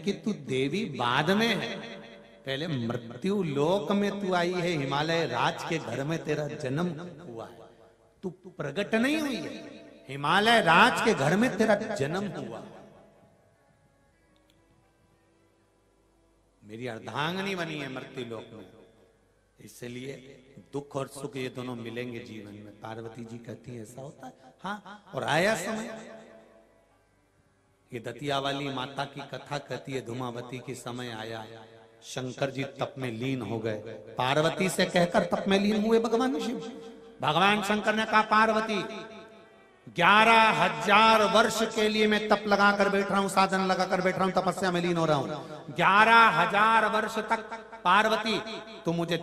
कि तू देवी बाद में है, पहले मृत्यु लोक में तू आई है, हिमालय राज के घर में तेरा जन्म हुआ है, तू प्रकट नहीं हुई है, हिमालय राज के घर में तेरा जन्म हुआ। मेरी अर्धांगिनी बनी है मृत्यु लोक में, इसलिए दुख और सुख ये दोनों मिलेंगे जीवन में। पार्वती जी कहती है ऐसा होता है। हाँ, और आया समय, ये दतिया वाली माता की कथा कहती है, धूमावती के समय आया, शंकर जी तप में लीन हो गए, पार्वती से कहकर तप में लीन हुए भगवान शिव। भगवान शंकर ने कहा पार्वती 11,000 वर्ष के लिए मैं तप लगा कर बैठ रहा हूं, साधन लगा कर बैठ रहा हूं, तपस्या में लीन हो रहा हूं। 11,000 वर्ष तक पार्वती तू मुझे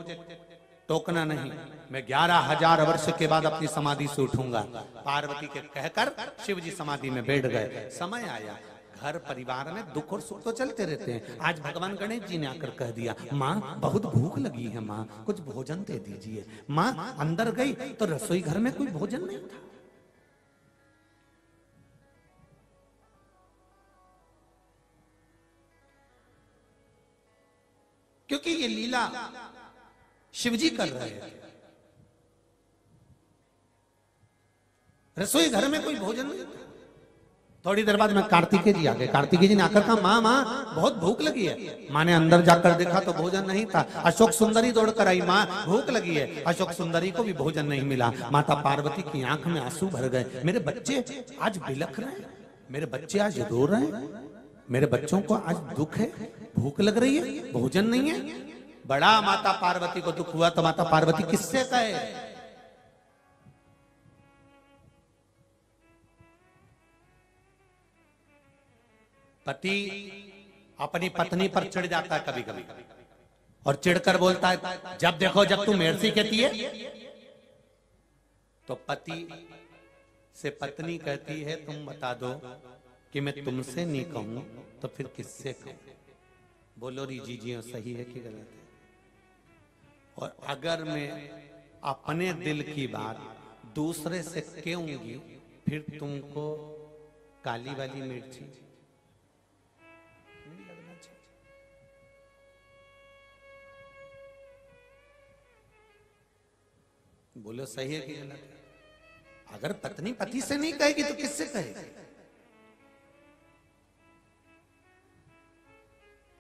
टोकना नहीं, मैं 11,000 वर्ष के बाद अपनी समाधि से उठूंगा। पार्वती के कहकर शिव जी समाधि में बैठ गए। समय आया, घर परिवार में दुख और सुख तो चलते रहते हैं। आज भगवान गणेश जी ने आकर कह दिया, माँ बहुत भूख लगी है, माँ कुछ भोजन दे दीजिए। माँ अंदर गई तो रसोई घर में कोई भोजन नहीं था। क्योंकि ये लीला शिवजी कर रहे हैं। रसोई घर में कोई भोजन नहीं था। थोड़ी देर बाद में कार्तिकेय जी आ गए। कार्तिकेय जी ने आकर कहा, माँ माँ बहुत भूख लगी है। माँ ने अंदर जाकर देखा तो भोजन नहीं था। अशोक सुंदरी दौड़ कर आई, माँ भूख लगी है। अशोक सुंदरी को भी भोजन नहीं मिला। माता पार्वती की आंख में आंसू भर गए। मेरे बच्चे आज बिलख रहे हैं, मेरे बच्चे आज रो रहे हैं, मेरे बच्चों को आज दुख है, भूख लग रही है, भोजन नहीं है। बड़ा माता पार्वती को दुख हुआ तो माता पार्वती किससे कहे? पति अपनी पत्नी पर चिढ़ जाता है कभी कभी, और चिढ़कर बोलता है, जब देखो जब तू मेरे से कहती है। तो पति से पत्नी कहती है, तुम बता दो कि मैं तुमसे नहीं कहूं तो फिर किससे कहूं? बोलो री जी सही है कि गलत है? और अगर मैं अपने दिल की बात दूसरे से कहूंगी फिर तुमको काली वाली मिर्ची नहीं लगना चाहिए। बोलो सही है कि गलत है? अगर पत्नी पति से नहीं कहेगी तो किससे कहेगी?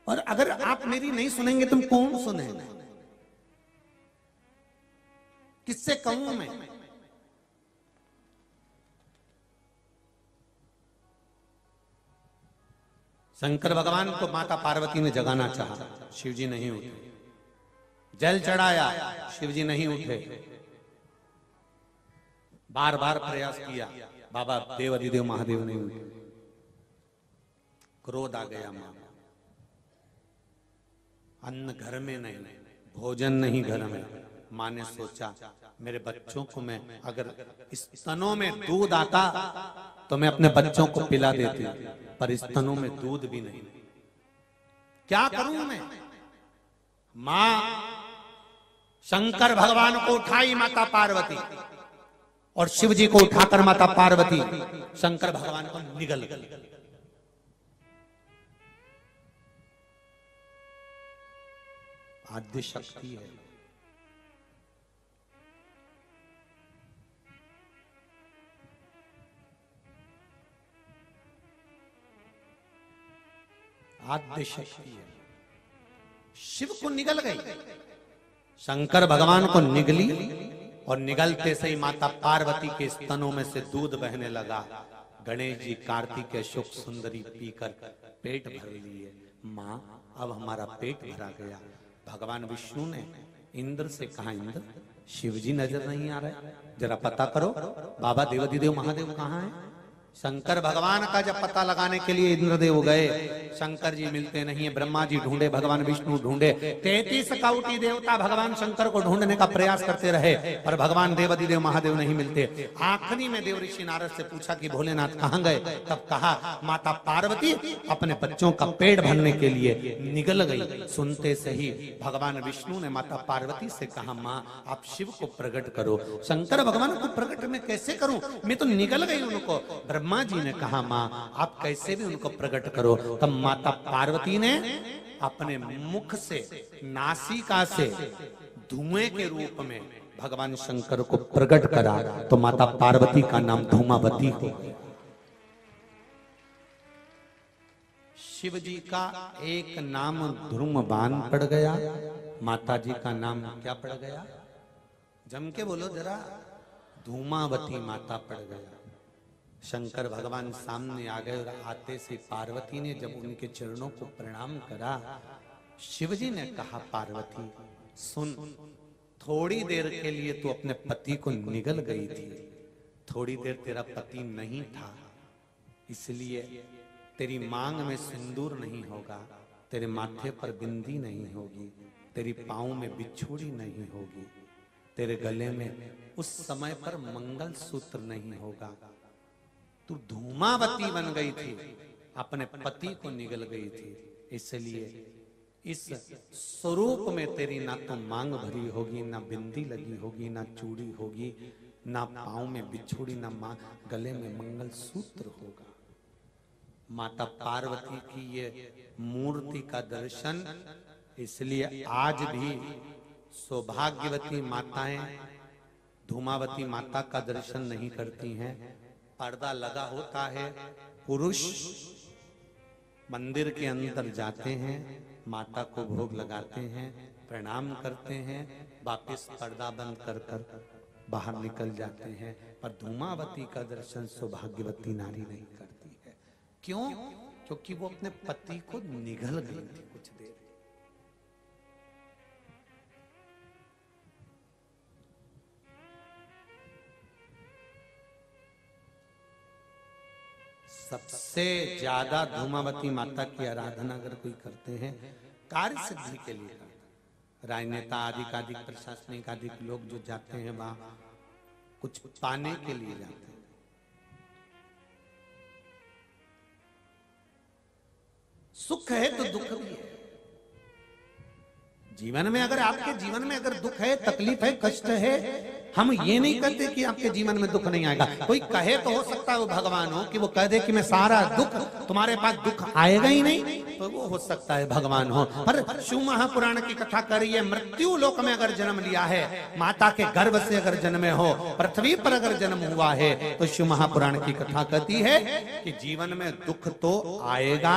और अगर आप मेरी नहीं सुनेंगे तुम कौन सुनेगा? किससे कहूं मैं? शंकर भगवान को माता पार्वती ने जगाना चाहा, शिवजी नहीं उठे। जल चढ़ाया, शिवजी नहीं उठे। बार बार प्रयास किया, बाबा देव अधिदेव महादेव नहीं उठे। क्रोध आ गया मां। अन्न घर में नहीं, भोजन नहीं घर में। मां ने सोचा, मेरे बच्चों को मैं अगर स्तनों में दूध आता तो मैं अपने बच्चों को पिला देती, पर स्तनों में दूध भी नहीं, क्या करूं मैं? मां शंकर भगवान को उठाई माता पार्वती, और शिव जी को उठाकर माता पार्वती शंकर भगवान को निगल गई। आद्य शक्ति है। आद्य शक्ति है। शिव को निगल गई, शंकर भगवान को निगली, और निगलते से ही माता पार्वती के स्तनों में से दूध बहने लगा। गणेश जी कार्तिकेय शुक सुंदरी पीकर पेट भर लिए। मां अब हमारा पेट भरा गया। भगवान विष्णु ने इंद्र से कहा, इंद्र शिवजी नजर नहीं आ रहे, जरा पता करो बाबा देवाधिदेव महादेव कहाँ हैं? शंकर भगवान का जब पता लगाने के लिए इंद्रदेव गए, शंकर जी मिलते नहीं है। ब्रह्मा जी ढूंढे, भगवान विष्णु ढूंढे, 33 कौटि देवता भगवान शंकर को ढूंढने का प्रयास करते रहे, पर भगवान देवाधिदेव महादेव नहीं मिलते। आखिरी में देव ऋषि नारद से पूछा कि भोलेनाथ कहाँ गए? तब कहा, माता पार्वती अपने बच्चों का पेट भरने के लिए निगल गई। सुनते से ही भगवान विष्णु ने माता पार्वती से कहा, माँ आप शिव को प्रकट करो। शंकर भगवान को प्रकट मैं कैसे करूं? मैं तो निगल गई उनको। ब्रह्मा जी ने कहा मां आप कैसे भी उनको प्रकट करो। तब माता पार्वती ने अपने मुख से, नासिका से धुएं के रूप में भगवान शंकर को प्रकट करा, तो माता पार्वती का नाम धूमावती हो गया। शिव जी का एक नाम धूमवान पड़ गया, माता जी का नाम क्या पड़ गया? जम के बोलो जरा, धूमावती माता पड़ गया। शंकर भगवान सामने आ गए और आते से पार्वती ने जब उनके चरणों को प्रणाम करा, शिवजी ने कहा पार्वती सुन, थोड़ी देर के लिए तू अपने पति को निगल गई थी, थोड़ी देर तेरा पति नहीं था, इसलिए तेरी मांग में सिंदूर नहीं होगा, तेरे माथे पर बिंदी नहीं होगी, तेरी पाँव में बिछुड़ी नहीं होगी, तेरे गले में उस समय पर मंगल सूत्र नहीं होगा। तू धूमावती बन गई थी, अपने पति को निगल गई थी, इसलिए इस स्वरूप में तेरी ना तो मांग भरी होगी, ना बिंदी लगी होगी, ना चूड़ी होगी, ना पाँव में बिछुड़ी, ना गले में मंगल सूत्र होगा। माता पार्वती की ये मूर्ति का दर्शन इसलिए आज भी सौभाग्यवती माताएं धूमावती माता का दर्शन नहीं करती हैं। पर्दा लगा होता है, पुरुष मंदिर के अंदर जाते हैं, माता को भोग लगाते हैं, प्रणाम करते हैं, वापस पर्दा बंद कर कर बाहर निकल जाते हैं, पर धूमावती का दर्शन सौभाग्यवती नारी नहीं करती है। क्यों? क्योंकि वो अपने पति को निगल गई थी कुछ देर। सबसे ज्यादा धूमावती माता की आराधना अगर कोई करते हैं कार्य सिद्धि के लिए करते हैं। राजनेता आदि प्रशासनिक आदि लोग जो जाते हैं वहां कुछ पाने के लिए जाते हैं। सुख है तो दुख भी है जीवन में। अगर आपके जीवन में अगर दुख है, तकलीफ है, कष्ट है, हम ये नहीं कहते कि आपके जीवन में दुख नहीं आएगा। कोई कहे तो हो सकता है वो भगवान हो कि वो कह दे कि मैं सारा दुख, तुम्हारे पास दुख आएगा ही नहीं, तो वो हो सकता है भगवान हो। पर शिव महापुराण की कथा करिए, मृत्यु लोक में अगर जन्म लिया है, माता के गर्भ से अगर जन्मे हो, पृथ्वी पर अगर जन्म हुआ है, तो शिव महापुराण की कथा कहती है कि जीवन में दुख तो आएगा,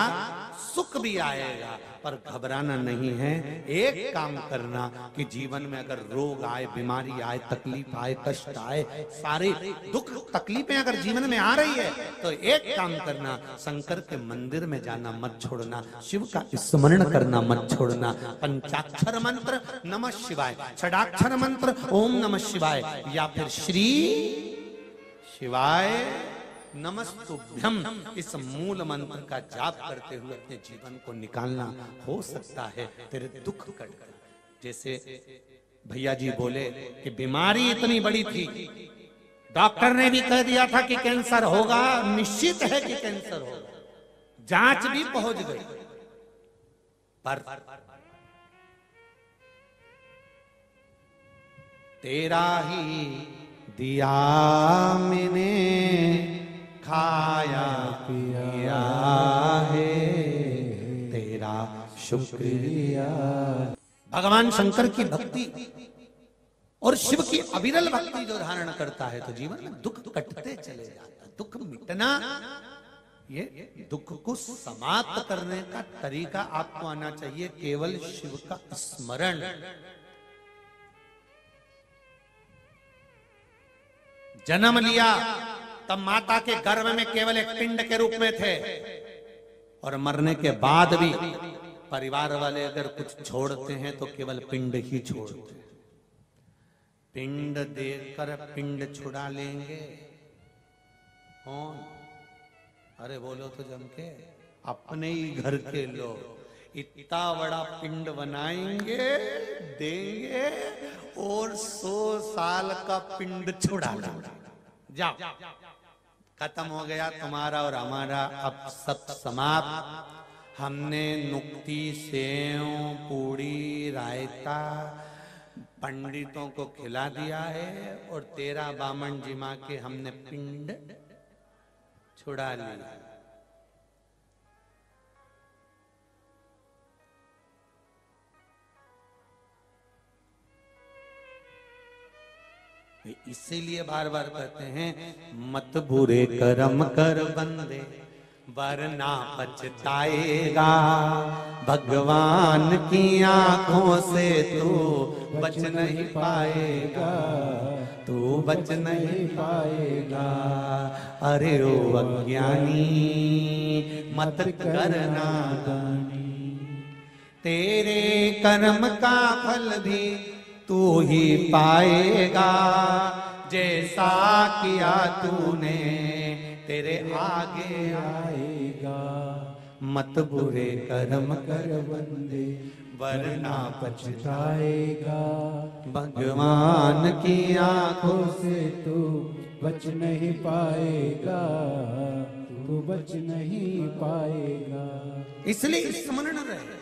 सुख भी आएगा, पर घबराना नहीं है। एक काम करना कि जीवन में अगर रोग आए, बीमारी आए, तकलीफ आए, कष्ट आए, सारे दुख तकलीफें अगर जीवन में आ रही है, तो एक काम करना, शंकर के मंदिर में जाना मत छोड़ना, शिव का स्मरण करना मत छोड़ना। पंचाक्षर मंत्र नमः शिवाय, षडाक्षर मंत्र ओम नमः शिवाय, या फिर श्री शिवाय नमस्तुभ्यम, इस मूल मंत्र का जाप करते हुए अपने जीवन को निकालना। हो सकता है तेरे दुख कट कर। जैसे भैया जी बोले कि बीमारी इतनी बड़ी थी, डॉक्टर ने भी कह दिया था कि कैंसर होगा, निश्चित है कि कैंसर होगा, जांच भी पहुंच गई, पर तेरा ही दिया मैंने खाया पिया है, तेरा शुक्रिया। भगवान शंकर की भक्ति और शिव की अविरल भक्ति जो धारण करता है, तो जीवन में दुख कटते चले जाता है। दुख मिटना, ये दुख को समाप्त करने का तरीका आपको आना चाहिए, केवल शिव का स्मरण। जन्म लिया तब माता के गर्भ में केवल एक पिंड के रूप में थे, और मरने के बाद भी परिवार वाले अगर कुछ छोड़ते हैं तो केवल पिंड ही छोड़ते हैं। पिंड देकर पिंड छुड़ा लेंगे कौन? अरे बोलो तो जम के, अपने ही घर के लोग इतना बड़ा पिंड बनाएंगे, देंगे, और 100 साल का पिंड छुड़ा लेंगे। जाओ, खत्म हो गया तुम्हारा और हमारा, अब सब समाप्त। हमने नुक्ति, सेव, पूड़ी, रायता पंडितों को खिला दिया है, और तेरा बामन जिमा के हमने पिंड छुड़ा लिया। इसीलिए बार बार कहते हैं मत बुरे कर्म कर बंदे वरना पछताएगा, भगवान की आंखों से तू बच नहीं पाएगा, तू बच नहीं पाएगा। अरे ओ अज्ञानी मत करना दानी, तेरे कर्म का फल भी तू ही पाएगा, जैसा किया तूने तेरे आगे आएगा। मत बुरे कर्म कर बंदे वरना पछताएगा, भगवान की आंखों से तू बच नहीं पाएगा, तू बच नहीं पाएगा। इसलिए स्मरण रहे